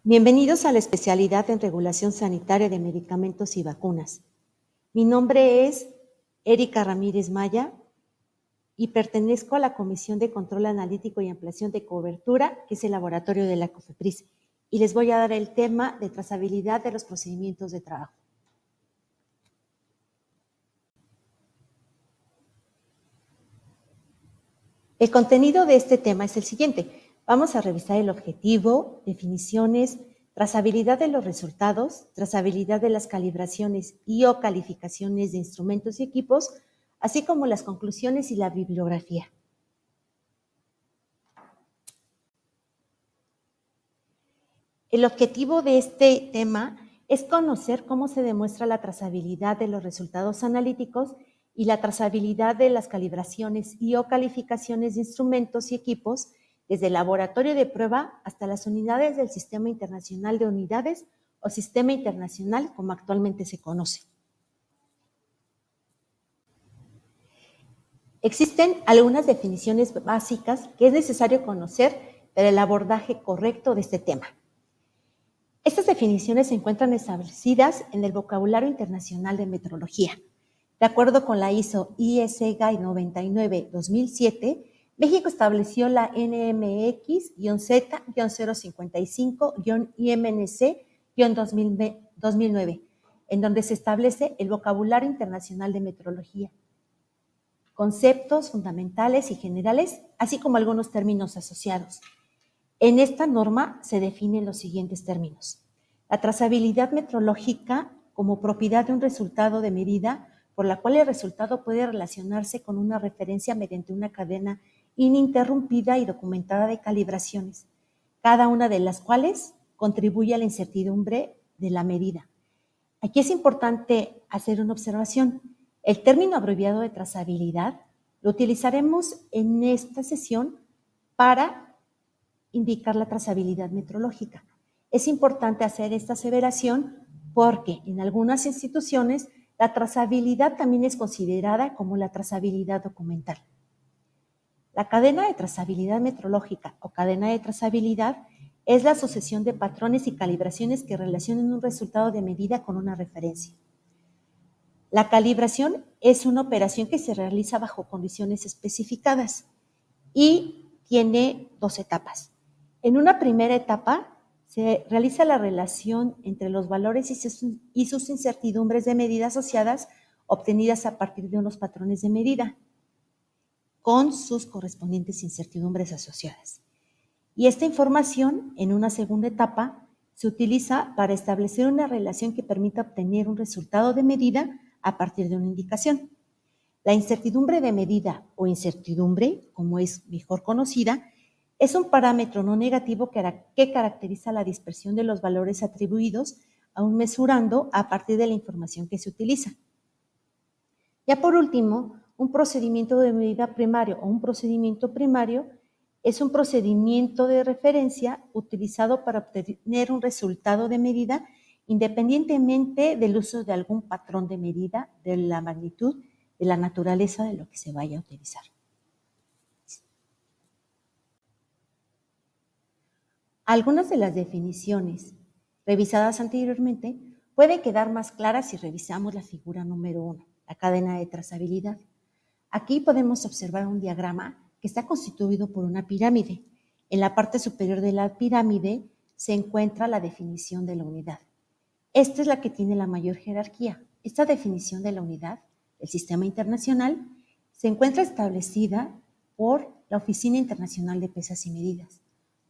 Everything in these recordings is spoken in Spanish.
Bienvenidos a la especialidad en regulación sanitaria de medicamentos y vacunas. Mi nombre es Erika Ramírez Maya y pertenezco a la Comisión de Control Analítico y Ampliación de Cobertura, que es el laboratorio de la COFEPRIS, y les voy a dar el tema de trazabilidad de los procedimientos de trabajo. El contenido de este tema es el siguiente. Vamos a revisar el objetivo, definiciones, trazabilidad de los resultados, trazabilidad de las calibraciones y o calificaciones de instrumentos y equipos, así como las conclusiones y la bibliografía. El objetivo de este tema es conocer cómo se demuestra la trazabilidad de los resultados analíticos y la trazabilidad de las calibraciones y o calificaciones de instrumentos y equipos desde el laboratorio de prueba hasta las unidades del Sistema Internacional de Unidades o Sistema Internacional, como actualmente se conoce. Existen algunas definiciones básicas que es necesario conocer para el abordaje correcto de este tema. Estas definiciones se encuentran establecidas en el vocabulario internacional de metrología. De acuerdo con la ISO IS-GAI 99-2007, México estableció la NMX-Z-055-IMNC-2009, en donde se establece el vocabulario internacional de metrología, conceptos fundamentales y generales, así como algunos términos asociados. En esta norma se definen los siguientes términos. La trazabilidad metrológica como propiedad de un resultado de medida por la cual el resultado puede relacionarse con una referencia mediante una cadena ininterrumpida y documentada de calibraciones, cada una de las cuales contribuye a la incertidumbre de la medida. Aquí es importante hacer una observación. El término abreviado de trazabilidad lo utilizaremos en esta sesión para indicar la trazabilidad metrológica. Es importante hacer esta aseveración porque en algunas instituciones la trazabilidad también es considerada como la trazabilidad documental. La cadena de trazabilidad metrológica o cadena de trazabilidad es la sucesión de patrones y calibraciones que relacionan un resultado de medida con una referencia. La calibración es una operación que se realiza bajo condiciones especificadas y tiene dos etapas. En una primera etapa se realiza la relación entre los valores y sus incertidumbres de medida asociadas obtenidas a partir de unos patrones de medida con sus correspondientes incertidumbres asociadas. Y esta información, en una segunda etapa, se utiliza para establecer una relación que permita obtener un resultado de medida a partir de una indicación. La incertidumbre de medida o incertidumbre, como es mejor conocida, es un parámetro no negativo que caracteriza la dispersión de los valores atribuidos a un mesurando a partir de la información que se utiliza. Ya por último, un procedimiento de medida primario o un procedimiento primario es un procedimiento de referencia utilizado para obtener un resultado de medida independientemente del uso de algún patrón de medida, de la magnitud, de la naturaleza de lo que se vaya a utilizar. Algunas de las definiciones revisadas anteriormente pueden quedar más claras si revisamos la figura número 1, la cadena de trazabilidad. Aquí podemos observar un diagrama que está constituido por una pirámide. En la parte superior de la pirámide se encuentra la definición de la unidad. Esta es la que tiene la mayor jerarquía. Esta definición de la unidad, el sistema internacional, se encuentra establecida por la Oficina Internacional de Pesas y Medidas.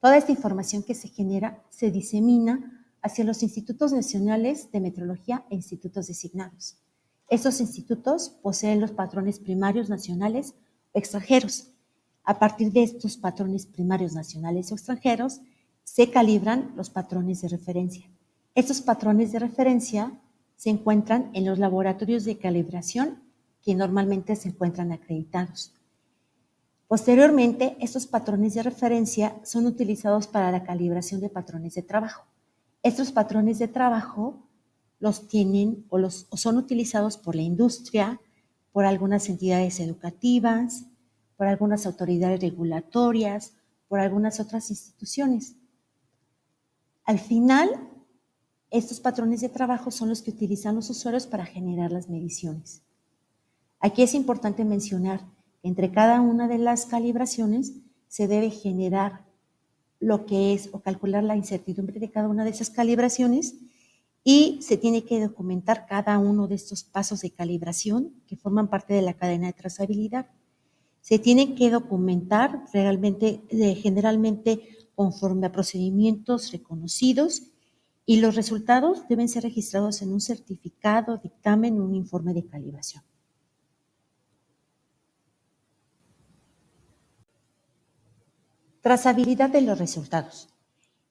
Toda esta información que se genera se disemina hacia los institutos nacionales de metrología e institutos designados. Estos institutos poseen los patrones primarios nacionales o extranjeros. A partir de estos patrones primarios nacionales o extranjeros, se calibran los patrones de referencia. Estos patrones de referencia se encuentran en los laboratorios de calibración que normalmente se encuentran acreditados. Posteriormente, estos patrones de referencia son utilizados para la calibración de patrones de trabajo. Estos patrones de trabajo los tienen o son utilizados por la industria, por algunas entidades educativas, por algunas autoridades regulatorias, por algunas otras instituciones. Al final, estos patrones de trabajo son los que utilizan los usuarios para generar las mediciones. Aquí es importante mencionar que entre cada una de las calibraciones se debe generar lo que es o calcular la incertidumbre de cada una de esas calibraciones y se tiene que documentar cada uno de estos pasos de calibración que forman parte de la cadena de trazabilidad. Se tienen que documentar realmente, generalmente conforme a procedimientos reconocidos y los resultados deben ser registrados en un certificado, dictamen o un informe de calibración. Trazabilidad de los resultados.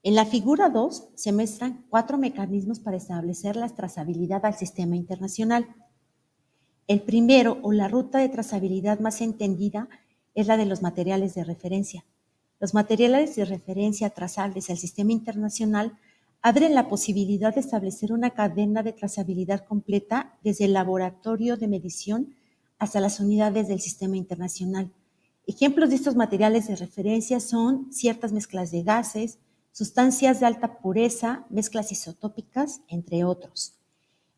En la figura 2 se muestran 4 mecanismos para establecer la trazabilidad al sistema internacional. El primero, o la ruta de trazabilidad más entendida, es la de los materiales de referencia. Los materiales de referencia trazables al sistema internacional abren la posibilidad de establecer una cadena de trazabilidad completa desde el laboratorio de medición hasta las unidades del sistema internacional. Ejemplos de estos materiales de referencia son ciertas mezclas de gases, sustancias de alta pureza, mezclas isotópicas, entre otros.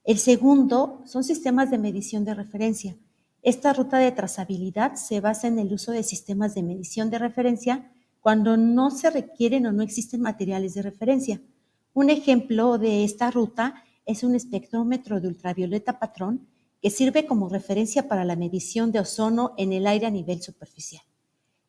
El segundo son sistemas de medición de referencia. Esta ruta de trazabilidad se basa en el uso de sistemas de medición de referencia cuando no se requieren o no existen materiales de referencia. Un ejemplo de esta ruta es un espectrómetro de ultravioleta patrón que sirve como referencia para la medición de ozono en el aire a nivel superficial.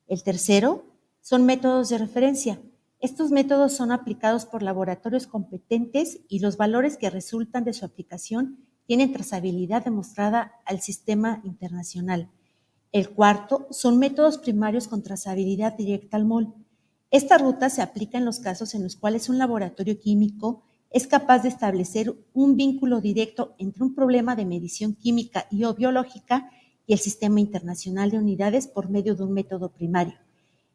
El tercero son métodos de referencia. Estos métodos son aplicados por laboratorios competentes y los valores que resultan de su aplicación tienen trazabilidad demostrada al sistema internacional. El cuarto son métodos primarios con trazabilidad directa al mol. Esta ruta se aplica en los casos en los cuales un laboratorio químico es capaz de establecer un vínculo directo entre un problema de medición química y o biológica y el sistema internacional de unidades por medio de un método primario.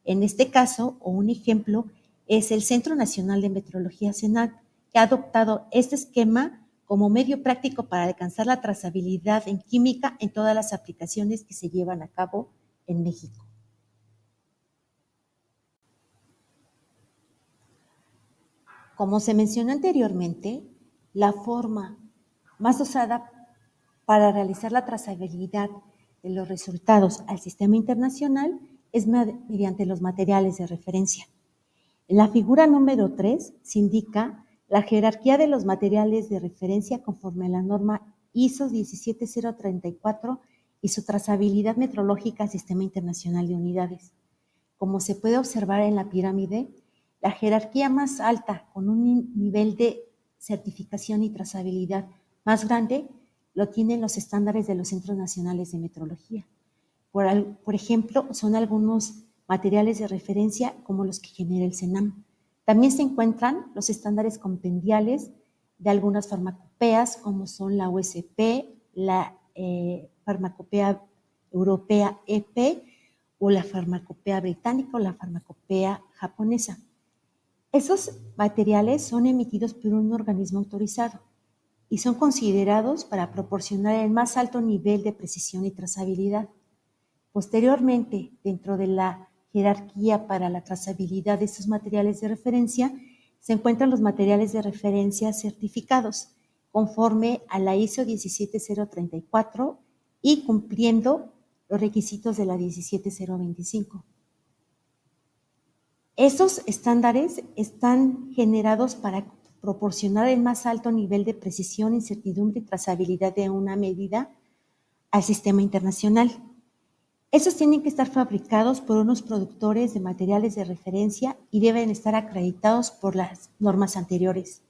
En este caso, o un ejemplo, es el Centro Nacional de Metrología CENAT, que ha adoptado este esquema como medio práctico para alcanzar la trazabilidad en química en todas las aplicaciones que se llevan a cabo en México. Como se mencionó anteriormente, la forma más usada para realizar la trazabilidad de los resultados al sistema internacional es mediante los materiales de referencia. En la figura número 3 se indica la jerarquía de los materiales de referencia conforme a la norma ISO 17034 y su trazabilidad metrológica al Sistema Internacional de Unidades. Como se puede observar en la pirámide, la jerarquía más alta, con un nivel de certificación y trazabilidad más grande, lo tienen los estándares de los Centros Nacionales de Metrología. Por ejemplo, son algunos materiales de referencia como los que genera el CENAM. También se encuentran los estándares compendiales de algunas farmacopeas, como son la USP, la farmacopea europea EP, o la farmacopea británica o la farmacopea japonesa. Esos materiales son emitidos por un organismo autorizado y son considerados para proporcionar el más alto nivel de precisión y trazabilidad. Posteriormente, dentro de la jerarquía para la trazabilidad de estos materiales de referencia, se encuentran los materiales de referencia certificados, conforme a la ISO 17034 y cumpliendo los requisitos de la 17025. Estos estándares están generados para proporcionar el más alto nivel de precisión, incertidumbre y trazabilidad de una medida al sistema internacional. Estos tienen que estar fabricados por unos productores de materiales de referencia y deben estar acreditados por las normas anteriores.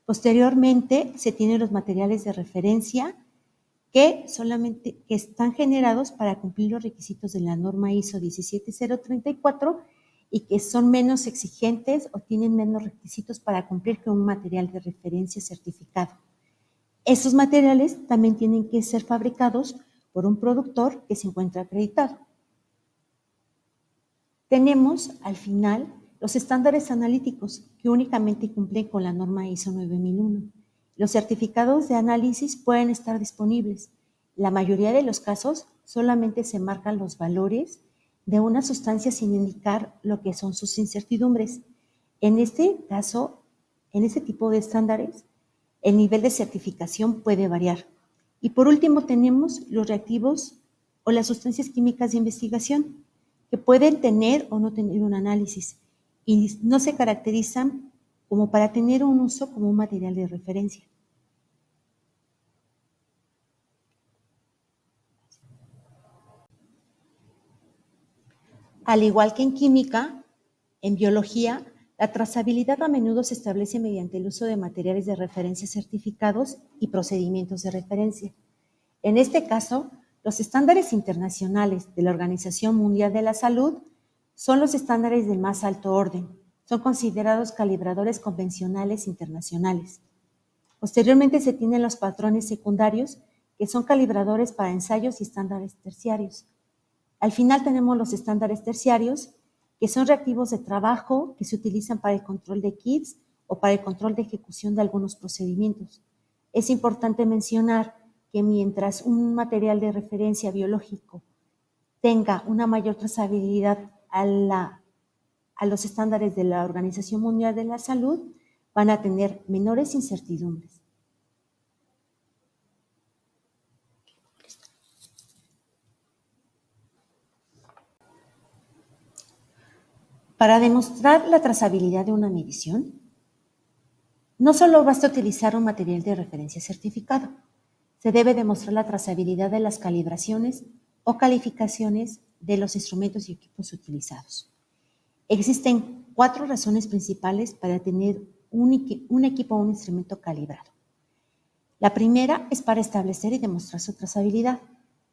Posteriormente, se tienen los materiales de referencia que están generados para cumplir los requisitos de la norma ISO 17034 y que son menos exigentes o tienen menos requisitos para cumplir con un material de referencia certificado. Estos materiales también tienen que ser fabricados por un productor que se encuentra acreditado. Tenemos, al final, los estándares analíticos que únicamente cumplen con la norma ISO 9001. Los certificados de análisis pueden estar disponibles. La mayoría de los casos solamente se marcan los valores de una sustancia sin indicar lo que son sus incertidumbres. En este caso, en ese tipo de estándares, el nivel de certificación puede variar. Y por último tenemos los reactivos o las sustancias químicas de investigación, que pueden tener o no tener un análisis y no se caracterizan como para tener un uso como un material de referencia. Al igual que en química, en biología, la trazabilidad a menudo se establece mediante el uso de materiales de referencia certificados y procedimientos de referencia. En este caso, los estándares internacionales de la Organización Mundial de la Salud son los estándares del más alto orden. Son considerados calibradores convencionales internacionales. Posteriormente se tienen los patrones secundarios, que son calibradores para ensayos y estándares terciarios. Al final tenemos los estándares terciarios, que son reactivos de trabajo que se utilizan para el control de kits o para el control de ejecución de algunos procedimientos. Es importante mencionar que mientras un material de referencia biológico tenga una mayor trazabilidad a los estándares de la Organización Mundial de la Salud, van a tener menores incertidumbres. Para demostrar la trazabilidad de una medición, no solo basta utilizar un material de referencia certificado, se debe demostrar la trazabilidad de las calibraciones o calificaciones de los instrumentos y equipos utilizados. Existen 4 razones principales para tener un equipo o un instrumento calibrado. La primera es para establecer y demostrar su trazabilidad.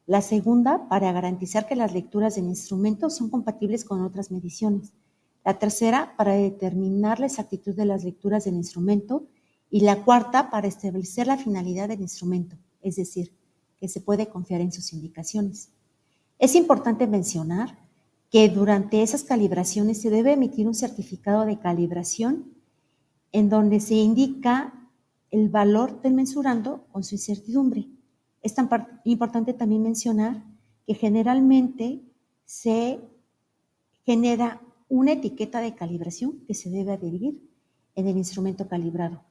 La segunda, para garantizar que las lecturas del instrumento son compatibles con otras mediciones. La tercera, para determinar la exactitud de las lecturas del instrumento. Y la cuarta, para establecer la finalidad del instrumento, es decir, que se puede confiar en sus indicaciones. Es importante mencionar que durante esas calibraciones se debe emitir un certificado de calibración en donde se indica el valor del mensurando con su incertidumbre. Es tan importante también mencionar que generalmente se genera una etiqueta de calibración que se debe adherir en el instrumento calibrado.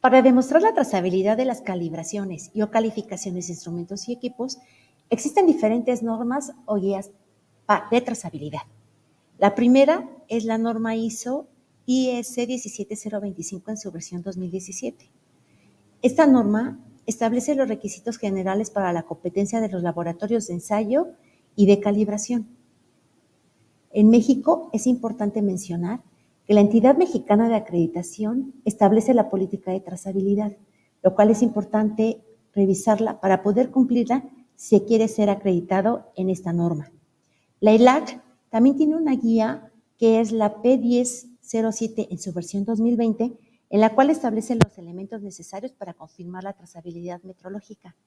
Para demostrar la trazabilidad de las calibraciones y o calificaciones de instrumentos y equipos, existen diferentes normas o guías de trazabilidad. La primera es la norma ISO IS 17025 en su versión 2017. Esta norma establece los requisitos generales para la competencia de los laboratorios de ensayo y de calibración. En México es importante mencionar que la entidad mexicana de acreditación establece la política de trazabilidad, lo cual es importante revisarla para poder cumplirla si quiere ser acreditado en esta norma. La ILAC también tiene una guía que es la P1007 en su versión 2020, en la cual establece los elementos necesarios para confirmar la trazabilidad metrológica.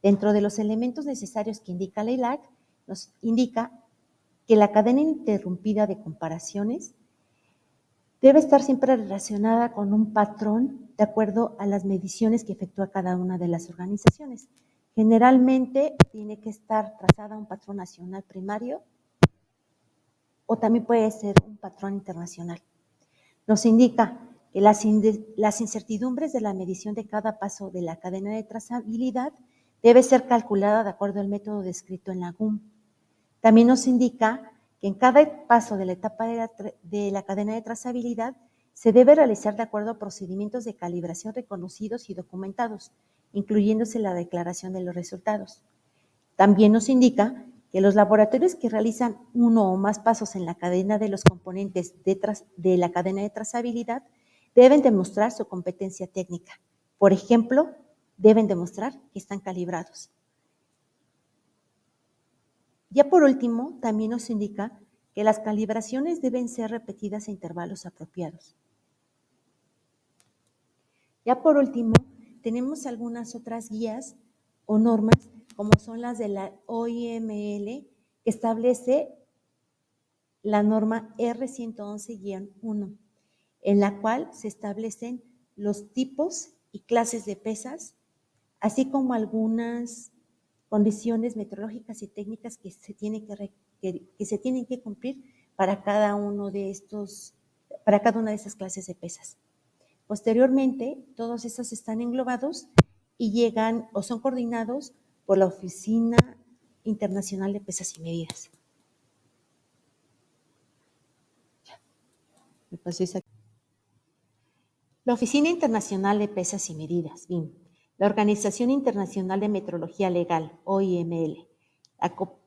Dentro de los elementos necesarios que indica la ILAC, nos indica que la cadena interrumpida de comparaciones debe estar siempre relacionada con un patrón de acuerdo a las mediciones que efectúa cada una de las organizaciones. Generalmente tiene que estar trazada un patrón nacional primario o también puede ser un patrón internacional. Nos indica que las incertidumbres de la medición de cada paso de la cadena de trazabilidad debe ser calculada de acuerdo al método descrito en la GUM. También nos indica que en cada paso de la etapa de la cadena de trazabilidad se debe realizar de acuerdo a procedimientos de calibración reconocidos y documentados, incluyéndose la declaración de los resultados. También nos indica que los laboratorios que realizan uno o más pasos en la cadena de los componentes de la cadena de trazabilidad deben demostrar su competencia técnica. Por ejemplo, deben demostrar que están calibrados. Ya por último, también nos indica que las calibraciones deben ser repetidas a intervalos apropiados. Ya por último, tenemos algunas otras guías o normas, como son las de la OIML, que establece la norma R111-1, en la cual se establecen los tipos y clases de pesas, así como algunas condiciones meteorológicas y técnicas que se tienen que cumplir para cada una de esas clases de pesas. Posteriormente, todos estos están englobados y llegan o son coordinados por la Oficina Internacional de Pesas y Medidas. La Oficina Internacional de Pesas y Medidas, BIM, la Organización Internacional de Metrología Legal, OIML,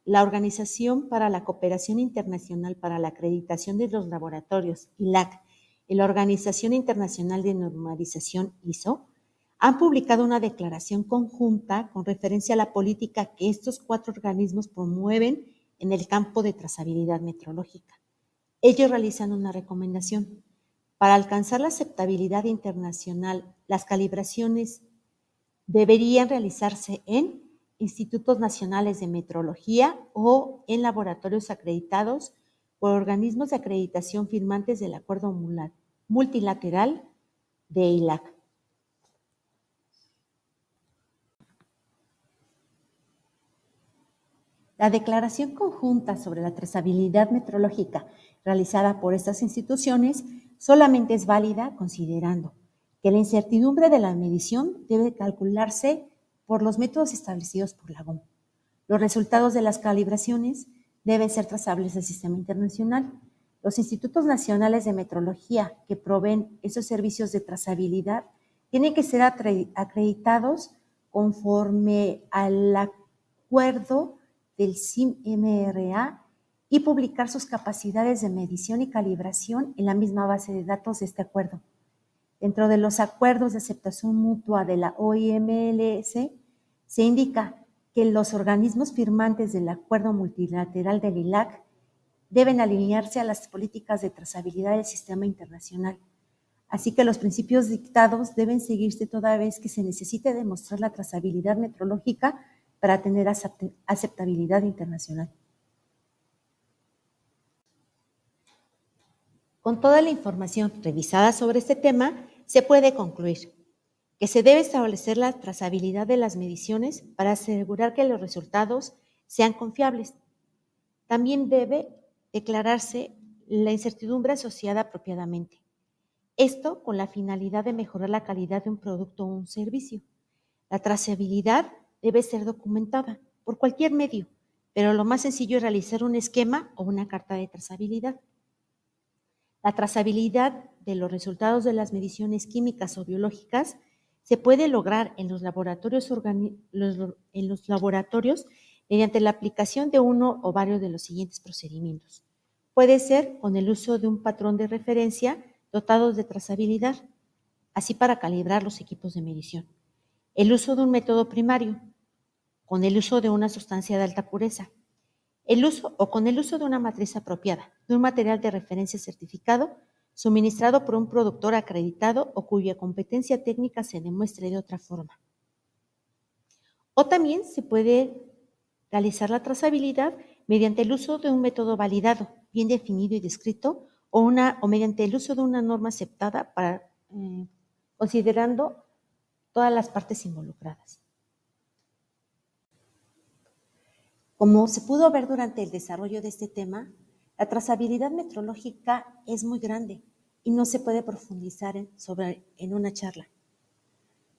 la Organización para la Cooperación Internacional para la Acreditación de los Laboratorios, ILAC, y la Organización Internacional de Normalización, ISO, han publicado una declaración conjunta con referencia a la política que estos 4 organismos promueven en el campo de trazabilidad metrológica. Ellos realizan una recomendación. Para alcanzar la aceptabilidad internacional, las calibraciones deberían realizarse en institutos nacionales de metrología o en laboratorios acreditados por organismos de acreditación firmantes del Acuerdo Multilateral de ILAC. La declaración conjunta sobre la trazabilidad metrológica realizada por estas instituciones solamente es válida considerando que la incertidumbre de la medición debe calcularse por los métodos establecidos por la OMS. Los resultados de las calibraciones deben ser trazables al sistema internacional. Los institutos nacionales de metrología que proveen esos servicios de trazabilidad tienen que ser acreditados conforme al acuerdo del CIM-MRA y publicar sus capacidades de medición y calibración en la misma base de datos de este acuerdo. Dentro de los acuerdos de aceptación mutua de la OIMLS, se indica que los organismos firmantes del Acuerdo Multilateral del ILAC deben alinearse a las políticas de trazabilidad del sistema internacional. Así que los principios dictados deben seguirse toda vez que se necesite demostrar la trazabilidad metrológica para tener aceptabilidad internacional. Con toda la información revisada sobre este tema, se puede concluir que se debe establecer la trazabilidad de las mediciones para asegurar que los resultados sean confiables. También debe declararse la incertidumbre asociada apropiadamente. Esto con la finalidad de mejorar la calidad de un producto o un servicio. La trazabilidad debe ser documentada por cualquier medio, pero lo más sencillo es realizar un esquema o una carta de trazabilidad. La trazabilidad de los resultados de las mediciones químicas o biológicas se puede lograr en los laboratorios mediante la aplicación de uno o varios de los siguientes procedimientos. Puede ser con el uso de un patrón de referencia dotados de trazabilidad, así para calibrar los equipos de medición. El uso de un método primario, con el uso de una sustancia de alta pureza. Con el uso de una matriz apropiada, de un material de referencia certificado, suministrado por un productor acreditado o cuya competencia técnica se demuestre de otra forma. O también se puede realizar la trazabilidad mediante el uso de un método validado, bien definido y descrito, o mediante el uso de una norma aceptada considerando todas las partes involucradas. Como se pudo ver durante el desarrollo de este tema, la trazabilidad metrológica es muy grande y no se puede profundizar en una charla,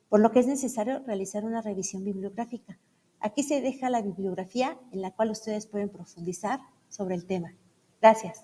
por lo que es necesario realizar una revisión bibliográfica. Aquí se deja la bibliografía en la cual ustedes pueden profundizar sobre el tema. Gracias.